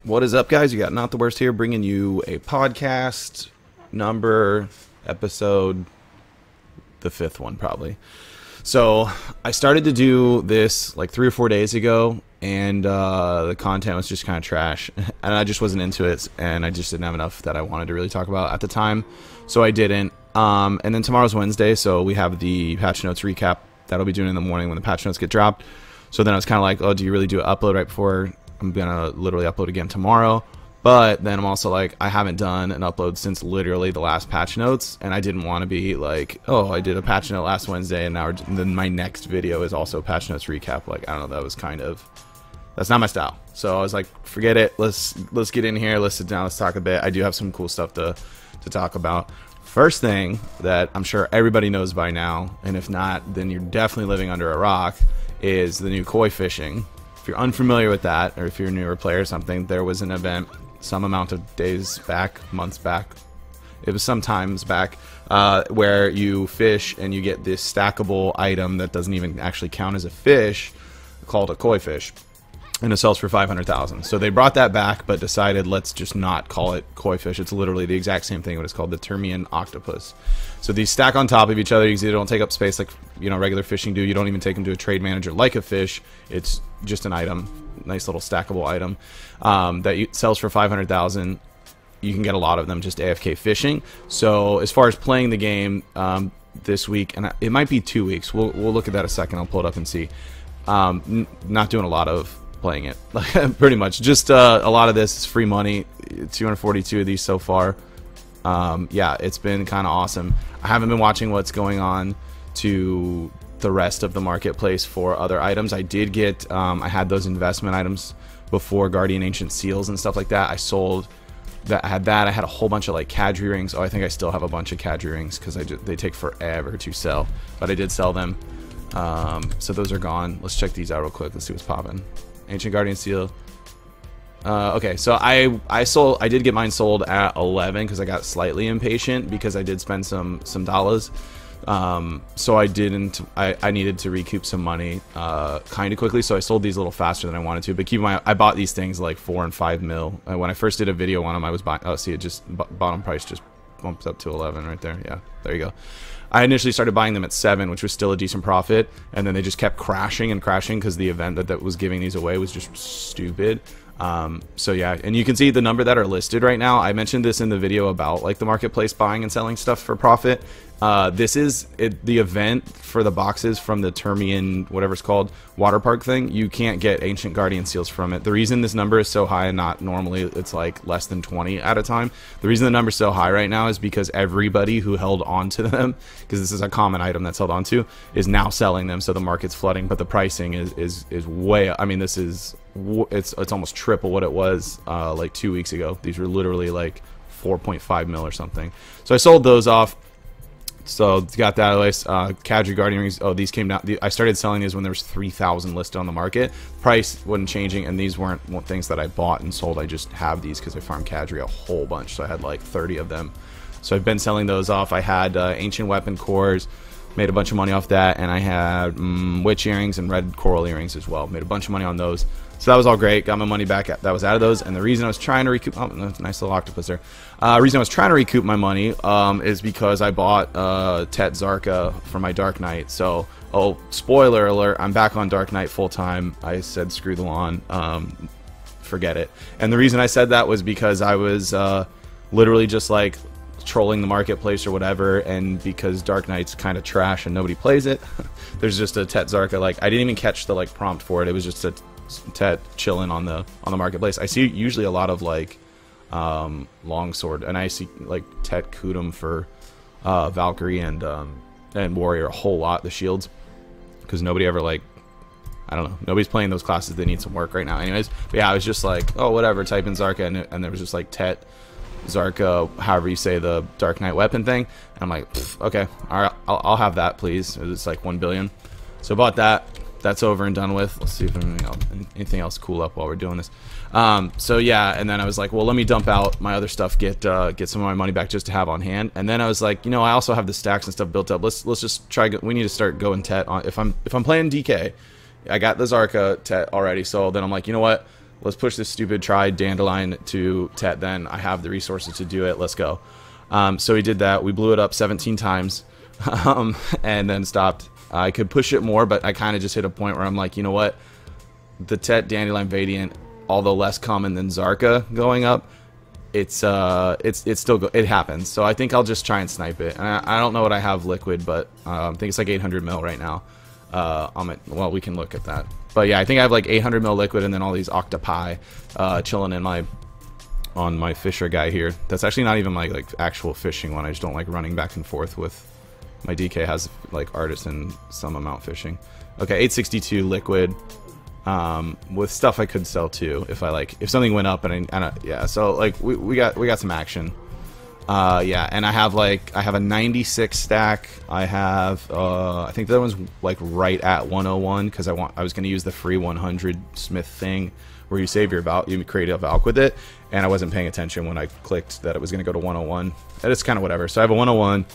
What is up, guys? You got Not the Worst here, bringing you a podcast episode, the fifth one probably. So I started to do this like 3 or 4 days ago, and the content was just kind of trash, and I just wasn't into it, and I just didn't have enough that I wanted to really talk about at the time, so I didn't. And then tomorrow's Wednesday, so we have the patch notes recap that'll be doing in the morning when the patch notes get dropped. So then I was kind of like, oh, do you really do an upload right before? I'm gonna literally upload again tomorrow. But then I'm also like, I haven't done an upload since literally the last patch notes, and I didn't want to be like, oh, I did a patch note last Wednesday, and now then my next video is also patch notes recap. Like, I don't know, that was kind of, that's not my style. So I was like, forget it. Let's get in here. Let's sit down. Let's talk a bit. I do have some cool stuff to talk about. First thing that I'm sure everybody knows by now, and if not, then you're definitely living under a rock, is the new koi fishing. If you're unfamiliar with that, or if you're a newer player or something, there was an event some amount of days back, months back, it was sometimes back, where you fish and you get this stackable item that doesn't even actually count as a fish, called a koi fish, and it sells for 500,000. So they brought that back, but decided let's just not call it koi fish. It's literally the exact same thing, but it's called the Termian octopus. So these stack on top of each other. They don't take up space like, you know, regular fishing do. You don't even take them to a trade manager like a fish. It's just an item, nice little stackable item that sells for 500,000. You can get a lot of them just AFK fishing. So as far as playing the game this week, and it might be 2 weeks. We'll look at that in a second. I'll pull it up and see. Not doing a lot of playing it, pretty much. Just a lot of this is free money. 242 of these so far. Yeah, it's been kind of awesome. I haven't been watching what's going on to the rest of the marketplace for other items. I did get, I had those investment items before, Guardian Ancient Seals and stuff like that. I sold that. I had that. I had a whole bunch of like Kadri rings. Oh, I think I still have a bunch of Kadri rings because they take forever to sell, but I did sell them. So those are gone. Let's check these out real quick. Let's see what's popping. Ancient Guardian Seal. Okay, so I did get mine sold at 11 because I got slightly impatient because I did spend some dollars. So I needed to recoup some money kind of quickly, so I sold these a little faster than I wanted to. But keep in mind, I bought these things like 4 and 5 mil. When I first did a video on them, I was buying. Oh, see, it just bottom price just bumps up to 11 right there. Yeah, there you go. I initially started buying them at 7, which was still a decent profit, and then they just kept crashing and crashing because the event that was giving these away was just stupid. So yeah, and you can see the number that are listed right now. I mentioned this in the video about like the marketplace buying and selling stuff for profit. This is the event for the boxes from the Termian, whatever it's called, water park thing. You can't get Ancient Guardian Seals from it. The reason this number is so high, and not normally it's like less than 20 at a time, the reason the number is so high right now is because everybody who held on to them, because this is a common item that's held on to, is now selling them, so the market's flooding. But the pricing is way, I mean, this is, it's almost triple what it was like 2 weeks ago. These were literally like 4.5 mil or something. So I sold those off. So got that. Kadri Guardian rings. Oh, these came down. I started selling these when there was 3,000 listed on the market. Price wasn't changing, and these weren't things that I bought and sold. I just have these because I farmed Kadri a whole bunch. So I had like 30 of them. So I've been selling those off. I had ancient weapon cores, made a bunch of money off that, and I had witch earrings and red coral earrings as well. Made a bunch of money on those. So that was all great. Got my money back. That was out of those. And the reason I was trying to recoup, oh, nice little octopus there. Reason I was trying to recoup my money is because I bought Tet Zarka for my Dark Knight. So, oh, spoiler alert, I'm back on Dark Knight full time. I said screw the lawn. Forget it. And the reason I said that was because I was literally just like trolling the marketplace or whatever, and because Dark Knight's kind of trash and nobody plays it, there's just a Tet Zarka. Like, I didn't even catch the like prompt for it. It was just a Tet chilling on the marketplace. I see usually a lot of like longsword, and I see like Tet Kudum for Valkyrie and Warrior a whole lot, the shields, because nobody ever, like, I don't know, nobody's playing those classes. They need some work right now anyways. But yeah, I was just like, oh, whatever, type in Zarka, and there was just like Tet Zarka, however you say the Dark Knight weapon thing, and I'm like, okay, all right, I'll have that, please. It's like 1 billion. So bought that. That's over and done with. Let's see if anything else cool up while we're doing this. So yeah, and then I was like, well, let me dump out my other stuff, get some of my money back just to have on hand. And then I was like, you know, I also have the stacks and stuff built up. Let's just try. We need to start going Tet on. If I'm playing DK, I got the Zarka Tet already. So then I'm like, you know what? let's push this stupid try dandelion to Tet. Then I have the resources to do it. Let's go. So we did that. We blew it up 17 times, and then stopped. I could push it more, but I kind of just hit a point where I'm like, you know what? The Tet Dandelion Vadiant, although less common than Zarka going up, it's still it happens. So I think I'll just try and snipe it. And I don't know what I have liquid, but I think it's like 800 mil right now. Well, we can look at that. But yeah, I think I have like 800 mil liquid, and then all these octopi chilling in on my fisher guy here. That's actually not even my like actual fishing one. I just don't like running back and forth with. My DK has like artisan some amount fishing. Okay, 862 liquid. With stuff I could sell too if something went up and yeah. So like we got some action. Yeah, and I have a 96 stack. I have I think that one's like right at 101 because I was going to use the free 100 Smith thing where you save your you create a Valk with it, and I wasn't paying attention when I clicked that it was going to go to 101. And it's kind of whatever. So I have a 101.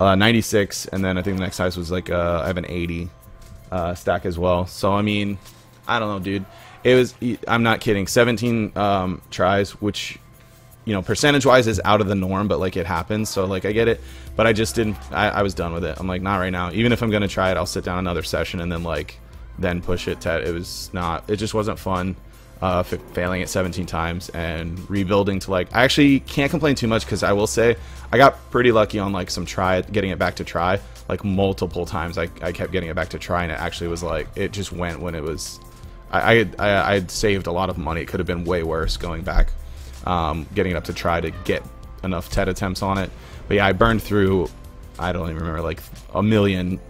96, and then I think the next size was like I have an 80 stack as well. So I mean, I don't know, dude. It was, I'm not kidding, 17 tries, which, you know, percentage wise is out of the norm, but like it happens, so like I get it. But I just didn't, I was done with it. I'm like, not right now. Even if I'm gonna try it, I'll sit down another session and then push it. It just wasn't fun. Failing it 17 times and rebuilding to like, I actually can't complain too much because I will say I got pretty lucky on like some getting it back to try, like multiple times. I kept getting it back to try, and it actually was like, it just went when it was, I'd saved a lot of money. It could have been way worse going back, getting it up to try to get enough TED attempts on it. But yeah, I burned through, I don't even remember, like a million,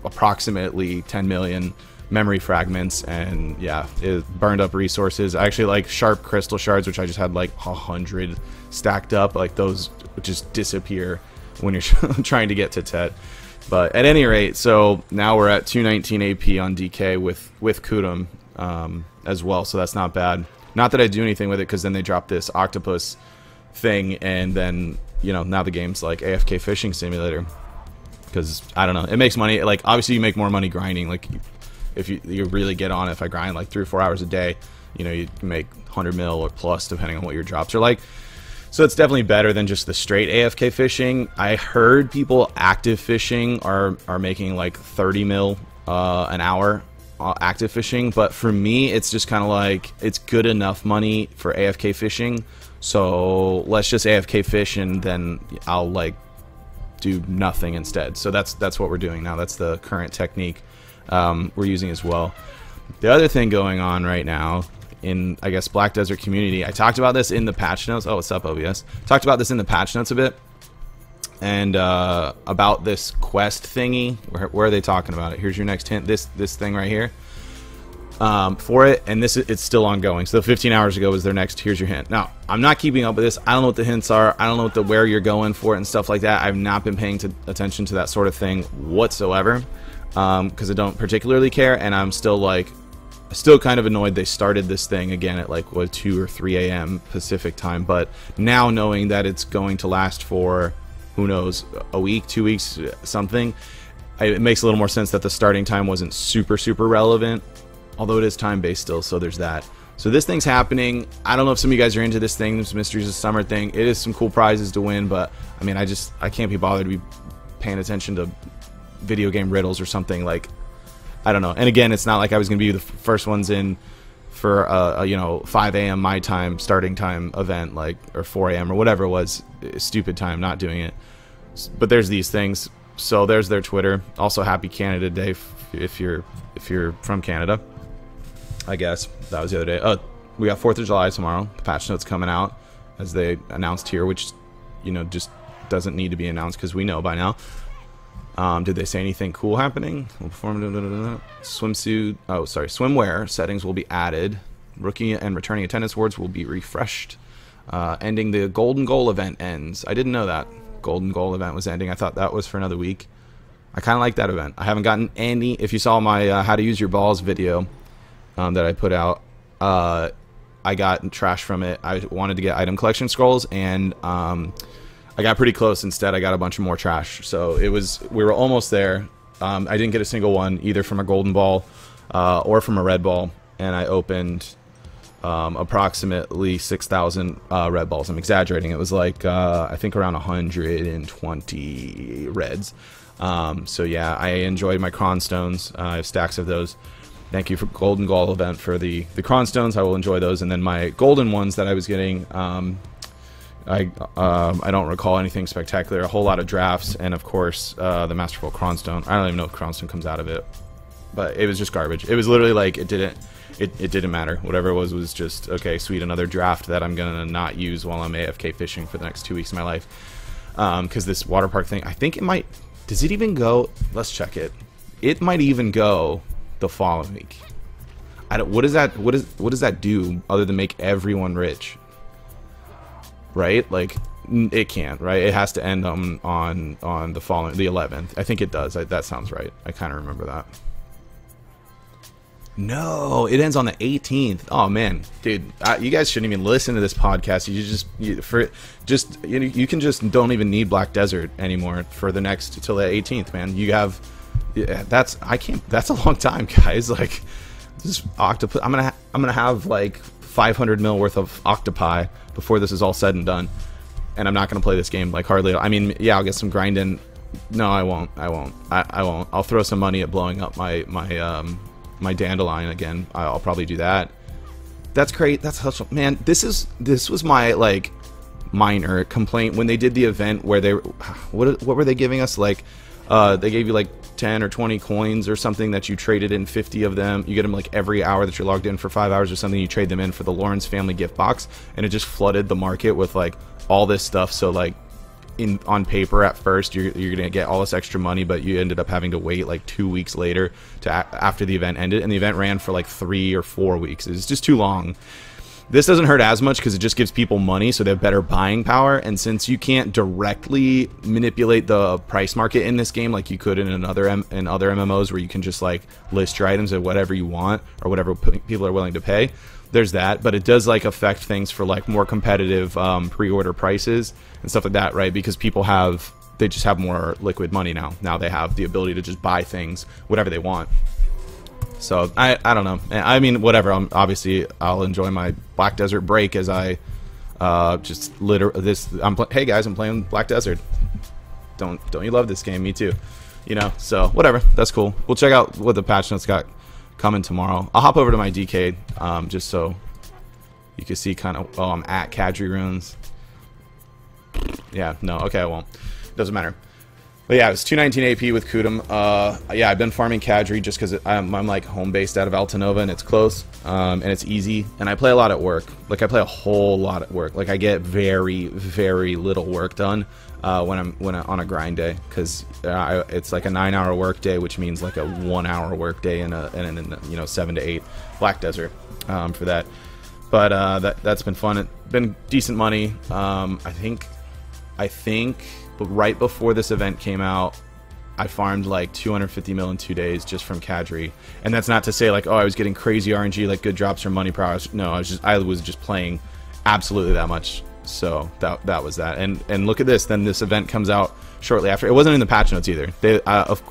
approximately 10 million memory fragments, and yeah, it burned up resources. I actually like sharp crystal shards, which I just had like 100 stacked up. Like those just disappear when you're trying to get to Tet. But at any rate, so now we're at 219 AP on DK with Kudum as well, so that's not bad. Not that I do anything with it, because then they drop this octopus thing, and then, you know, now the game's like AFK fishing simulator. Because I don't know, it makes money. Like obviously you make more money grinding. Like if you really get on it, if I grind like 3 or 4 hours a day, you know, you can make 100 mil or plus depending on what your drops are like. So it's definitely better than just the straight AFK fishing. I heard people active fishing are making like 30 mil an hour active fishing, but for me it's just kind of like, it's good enough money for AFK fishing, so let's just AFK fish and then I'll like do nothing instead. So that's what we're doing now. That's the current technique we're using as well. The other thing going on right now in, I guess, Black Desert community, I talked about this in the patch notes. Oh, what's up, OBS? Talked about this in the patch notes a bit, and about this quest thingy. Where are they talking about it? Here's your next hint. This thing right here for it, and it's still ongoing. So 15 hours ago was their next. Here's your hint. Now I'm not keeping up with this. I don't know what the hints are. I don't know where you're going for it and stuff like that. I've not been paying attention to that sort of thing whatsoever. Because I don't particularly care, and I'm still kind of annoyed they started this thing again at like 2 or 3 a.m. Pacific time. But now knowing that it's going to last for, who knows, a week, 2 weeks, something, it makes a little more sense that the starting time wasn't super relevant, although it is time based still, so there's that. So this thing's happening. I don't know if some of you guys are into this thing, this Mysteries of Summer thing. It is some cool prizes to win, but I mean, I can't be bothered to be paying attention to video game riddles or something. Like, I don't know. And again, it's not like I was gonna be the first ones in for a you know, 5 a.m. my time starting time event, like, or 4 a.m. or whatever it was. Stupid time, not doing it. But there's these things. So there's their Twitter. Also, happy Canada Day if you're from Canada. I guess that was the other day. Oh, we got 4th of July tomorrow. The patch notes coming out as they announced here, which, you know, just doesn't need to be announced because we know by now. Did they say anything cool happening? Swimsuit, oh sorry, swimwear settings will be added. Rookie and returning attendance awards will be refreshed. Ending the Golden Goal event ends. I didn't know that Golden Goal event was ending. I thought that was for another week. I kind of like that event. I haven't gotten any. If you saw my how to use your balls video that I put out, I got trash from it. I wanted to get item collection scrolls, and I got pretty close. Instead, I got a bunch of more trash. So we were almost there. I didn't get a single one, either from a golden ball or from a red ball. And I opened approximately 6,000 red balls. I'm exaggerating. It was like I think around 120 reds. So yeah, I enjoyed my Cron Stones. I have stacks of those. Thank you for Golden Goal event for the Cron Stones. I will enjoy those. And then my golden ones that I was getting, I don't recall anything spectacular. A whole lot of drafts, and of course the Masterful Cron Stone. I don't even know if Cron Stone comes out of it, but it was just garbage. It was literally like it didn't matter. Whatever it was just okay. Sweet, another draft that I'm gonna not use while I'm AFK fishing for the next 2 weeks of my life. Because this water park thing, I think it might. Does it even go? Let's check it. It might even go the following week. I don't. What does that do other than make everyone rich? Right? Like it can't. Right? It has to end on the 11th. I think it does. That sounds right. I kind of remember that. No, it ends on the 18th. Oh man, dude, you guys shouldn't even listen to this podcast. You can just don't even need Black Desert anymore for the next till the 18th, man. You have, yeah, that's a long time, guys. Like this octopus. I'm gonna have like 500 mil worth of octopi before this is all said and done, and I'm not gonna play this game like hardly. I mean, yeah, I'll get some grind in. No, I won't. I won't. I'll throw some money at blowing up my dandelion again. I'll probably do that. That's great. That's helpful, man. This was my like minor complaint when they did the event where they what were they giving us, like they gave you like 10 or 20 coins or something that you traded in 50 of them. You get them like every hour that you're logged in for 5 hours or something. You trade them in for the Lawrence family gift box, and it just flooded the market with like all this stuff. So like on paper at first you're gonna get all this extra money, but you ended up having to wait like 2 weeks later to after the event ended, and the event ran for like 3 or 4 weeks. It's just too long. This doesn't hurt as much because it just gives people money, so they have better buying power. And since you can't directly manipulate the price market in this game like you could in other MMOs where you can just like list your items at whatever you want or whatever people are willing to pay, there's that. But it does like affect things for like more competitive pre-order prices and stuff like that, right? Because people they just have more liquid money now. Now they have the ability to just buy things whatever they want. So I don't know. I mean, whatever. Obviously I'll enjoy my Black Desert break as I hey guys, I'm playing Black Desert. Don't you love this game? Me too. You know. So whatever. That's cool. We'll check out what the patch notes got coming tomorrow. I'll hop over to my DK just so you can see kind of. Oh, I'm at Kadri Runes. Yeah. No. Okay. I won't. Doesn't matter. But yeah, it was 219 AP with Kudum. Yeah, I've been farming Kadri just because I'm like home based out of Altanova and it's close and it's easy. And I play a lot at work. Like I play a whole lot at work. Like I get very, very little work done when I'm on a grind day, because it's like a 9-hour work day, which means like a 1-hour work day and a 7 to 8 Black Desert for that. But that's been fun. It's been decent money. I think. But right before this event came out, I farmed like 250 mil in 2 days just from Kadri. And that's not to say like, oh, I was getting crazy RNG, like good drops from money per hour. No, I was just playing absolutely that much. So that was that. And look at this. Then this event comes out shortly after. It wasn't in the patch notes either.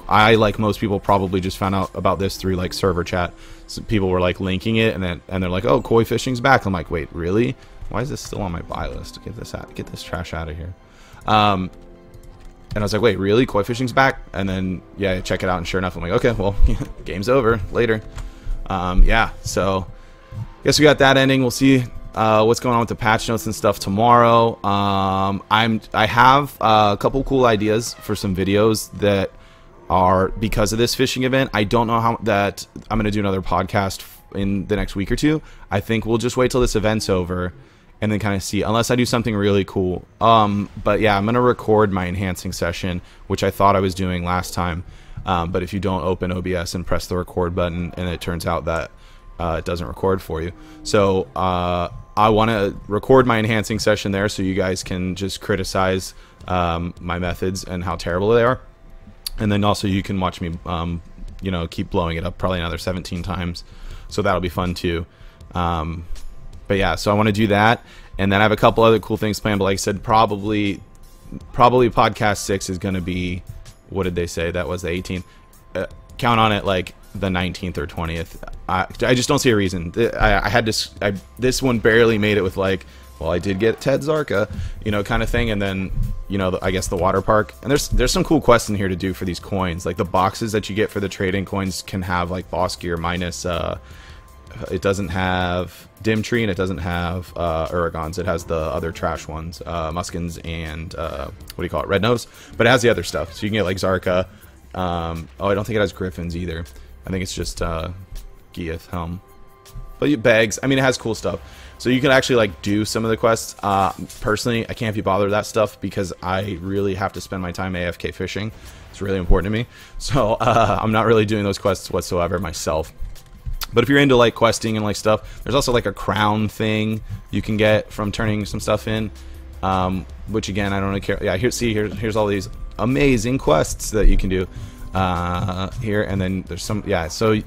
I like most people probably just found out about this through like server chat. So people were like linking it, and they're like, oh, koi fishing's back. I'm like, wait, really? Why is this still on my buy list? Get this trash out of here. And I was like, wait, really? Koi fishing's back? And then, yeah, check it out, and sure enough, I'm like, okay, well, game's over. Later. Yeah, so I guess we got that ending. We'll see what's going on with the patch notes and stuff tomorrow. I have a couple cool ideas for some videos that are because of this fishing event. I don't know how that I'm going to do another podcast in the next week or two. I think we'll just wait till this event's over and then kind of see, unless I do something really cool. But yeah, I'm gonna record my enhancing session, which I thought I was doing last time. But if you don't open OBS and press the record button, and it turns out that it doesn't record for you. So I want to record my enhancing session there, so you guys can just criticize my methods and how terrible they are. And then also you can watch me, keep blowing it up probably another 17 times. So that'll be fun too. But yeah, so I want to do that, and then I have a couple other cool things planned. But like I said, probably podcast 6 is going to be, what did they say? That was the 18th. count on it like the 19th or 20th. I just don't see a reason. I had to. This one barely made it with like, well, I did get Ted Zarka, you know, kind of thing, and then, you know, I guess the water park. And there's some cool quests in here to do for these coins. Like the boxes that you get for the trading coins can have like boss gear minus. It doesn't have Dim Tree and it doesn't have Uragons. It has the other trash ones, Muskins and what do you call it, Red Nose. But it has the other stuff, so you can get like Zarka. Oh, I don't think it has Griffins either. I think it's just Gieth Helm. But bags, I mean, it has cool stuff. So you can actually like do some of the quests. Personally, I can't be bothered with that stuff because I really have to spend my time AFK fishing. It's really important to me. So I'm not really doing those quests whatsoever myself. But if you're into like questing and like stuff, there's also like a crown thing you can get from turning some stuff in. Which again, I don't really care. Yeah, here's all these amazing quests that you can do here, and then there's some. Yeah, so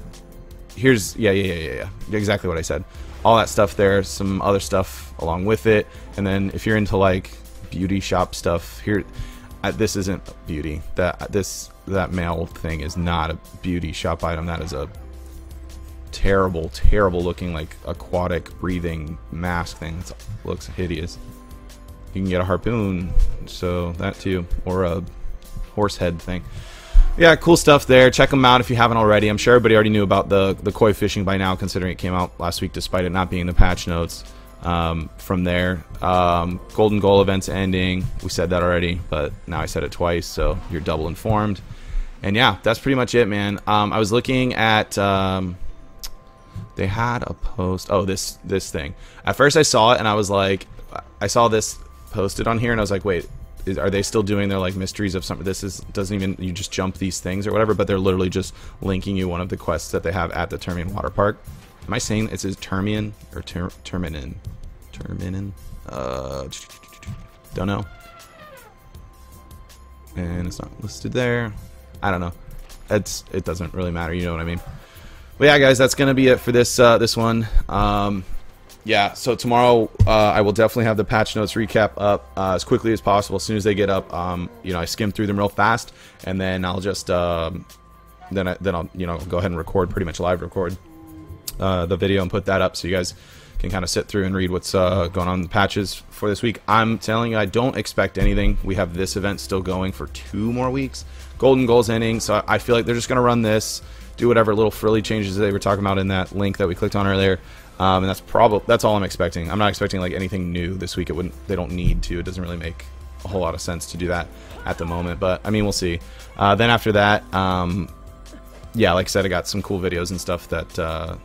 here's yeah, exactly what I said. All that stuff there, some other stuff along with it, and then if you're into like beauty shop stuff here, this isn't beauty. That mail thing is not a beauty shop item. That is a terrible looking like aquatic breathing mask thing. It looks hideous. You can get a harpoon, so that too, or a horse head thing. Yeah, cool stuff there. Check them out if you haven't already. I'm sure everybody already knew about the koi fishing by now, considering it came out last week despite it not being in the patch notes. From there, Golden Goal events ending. We said that already, but now I said it twice, so you're double informed. And yeah, that's pretty much it, man. I was looking at they had a post. Oh, this thing. At first I saw it and I was like, I saw this posted on here and I was like, wait, are they still doing their like mysteries of something? Doesn't even, you just jump these things or whatever, but they're literally just linking you one of the quests that they have at the Termian Water Park. Am I saying it says Termian or Terminin? Terminin? Don't know. And it's not listed there. I don't know. It doesn't really matter. You know what I mean? But yeah, guys, that's gonna be it for this one. Yeah, so tomorrow I will definitely have the patch notes recap up as quickly as possible. As soon as they get up, you know, I skim through them real fast, and then I'll just then I'll, you know, go ahead and record, pretty much live record the video and put that up so you guys can kind of sit through and read what's going on in the patches for this week. I'm telling you, I don't expect anything. We have this event still going for 2 more weeks. Golden Goals ending, so I feel like they're just gonna run this, do whatever little frilly changes they were talking about in that link that we clicked on earlier. And that's all I'm expecting. I'm not expecting like anything new this week. They don't need to. It doesn't really make a whole lot of sense to do that at the moment. But I mean, we'll see. Then after that, yeah, like I said, I got some cool videos and stuff that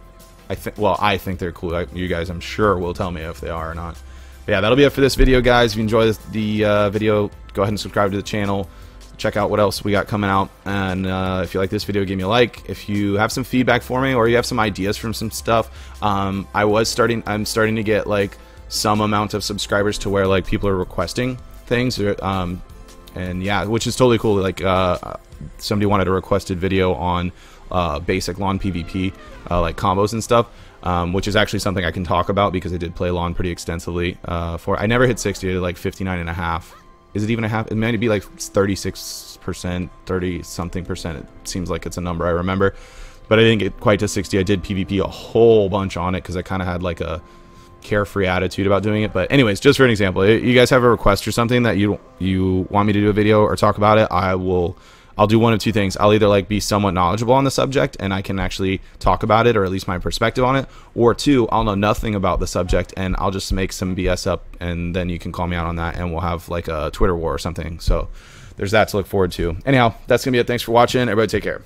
I think they're cool. You guys, I'm sure, will tell me if they are or not. But yeah, that'll be it for this video, guys. If you enjoy the video, go ahead and subscribe to the channel. Check out what else we got coming out, and if you like this video, give me a like. If you have some feedback for me or you have some ideas from some stuff, I'm starting to get like some amount of subscribers to where like people are requesting things, and yeah, which is totally cool. Like somebody wanted a requested video on basic lawn PvP, like combos and stuff, which is actually something I can talk about because I did play lawn pretty extensively. I never hit 60, I did like 59.5. Is it even a half? It might be like 36%, 30-something percent. It seems like it's a number I remember. But I didn't get quite to 60. I did PvP a whole bunch on it because I kind of had like a carefree attitude about doing it. But anyways, just for an example, you guys have a request or something that you want me to do a video or talk about it, I'll do one of two things. I'll either like be somewhat knowledgeable on the subject and I can actually talk about it, or at least my perspective on it, or two, I'll know nothing about the subject and I'll just make some BS up, and then you can call me out on that and we'll have like a Twitter war or something. So there's that to look forward to. Anyhow, that's gonna be it. Thanks for watching. Everybody take care.